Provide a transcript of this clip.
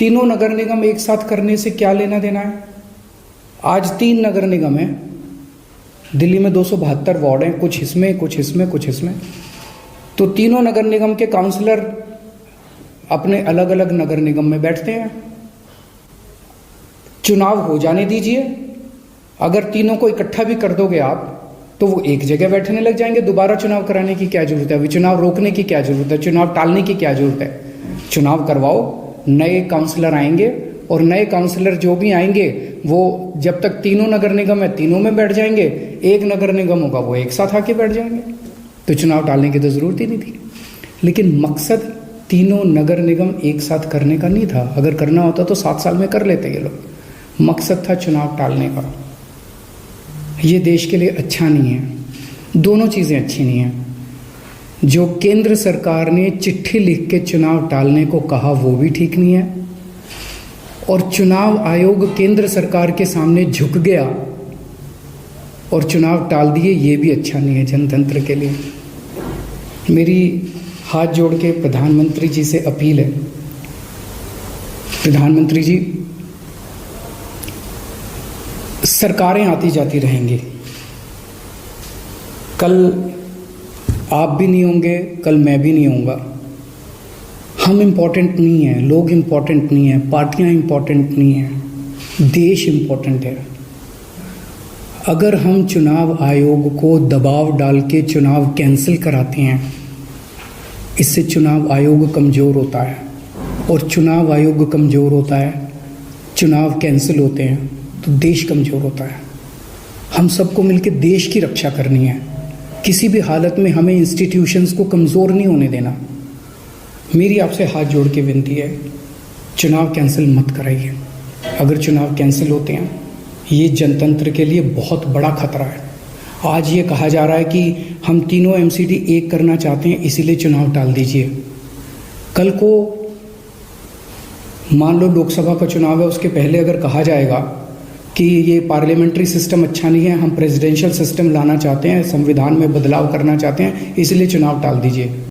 तीनों नगर निगम एक साथ करने से क्या लेना देना है? आज 3 नगर निगम है दिल्ली में, 272 वार्ड हैं, कुछ इसमें कुछ इसमें कुछ इसमें। तो तीनों नगर निगम के काउंसलर अपने अलग अलग नगर निगम में बैठते हैं। चुनाव हो जाने दीजिए, अगर तीनों को इकट्ठा भी कर दोगे आप तो वो एक जगह बैठने लग जाएंगे। दोबारा चुनाव कराने की क्या जरूरत है? अभी चुनाव रोकने की क्या जरूरत है? चुनाव टालने की क्या जरूरत है? चुनाव करवाओ, नए काउंसलर आएंगे और नए काउंसलर जो भी आएंगे वो जब तक तीनों नगर निगम है तीनों में बैठ जाएंगे, एक नगर निगम होगा वो एक साथ आके बैठ जाएंगे। तो चुनाव टालने की तो जरूरत ही नहीं थी। लेकिन मकसद तीनों नगर निगम एक साथ करने का नहीं था। अगर करना होता तो 7 साल में कर लेते ये लोग। मकसद था चुनाव टालने का। ये देश के लिए अच्छा नहीं है। दोनों चीज़ें अच्छी नहीं हैं। जो केंद्र सरकार ने चिट्ठी लिख के चुनाव टालने को कहा वो भी ठीक नहीं है, और चुनाव आयोग केंद्र सरकार के सामने झुक गया और चुनाव टाल दिए, ये भी अच्छा नहीं है जनतंत्र के लिए। मेरी हाथ जोड़ के प्रधानमंत्री जी से अपील है, प्रधानमंत्री जी, सरकारें आती जाती रहेंगी, कल आप भी नहीं होंगे, कल मैं भी नहीं होऊंगा। हम इम्पोर्टेंट नहीं हैं, लोग इम्पोर्टेंट नहीं हैं, पार्टियां इम्पोर्टेंट नहीं हैं, देश इम्पोर्टेंट है। अगर हम चुनाव आयोग को दबाव डाल के चुनाव कैंसिल कराते हैं, इससे चुनाव आयोग कमज़ोर होता है, और चुनाव आयोग कमज़ोर होता है, चुनाव कैंसिल होते हैं तो देश कमज़ोर होता है। हम सबको मिलकर देश की रक्षा करनी है। किसी भी हालत में हमें इंस्टीट्यूशंस को कमज़ोर नहीं होने देना। मेरी आपसे हाथ जोड़ के विनती है, चुनाव कैंसिल मत कराइए। अगर चुनाव कैंसिल होते हैं, ये जनतंत्र के लिए बहुत बड़ा खतरा है। आज ये कहा जा रहा है कि हम तीनों एमसीडी एक करना चाहते हैं, इसीलिए चुनाव टाल दीजिए। कल को मान लो लोकसभा का चुनाव है, उसके पहले अगर कहा जाएगा कि ये पार्लियामेंट्री सिस्टम अच्छा नहीं है, हम प्रेसिडेंशियल सिस्टम लाना चाहते हैं, संविधान में बदलाव करना चाहते हैं, इसलिए चुनाव टाल दीजिए।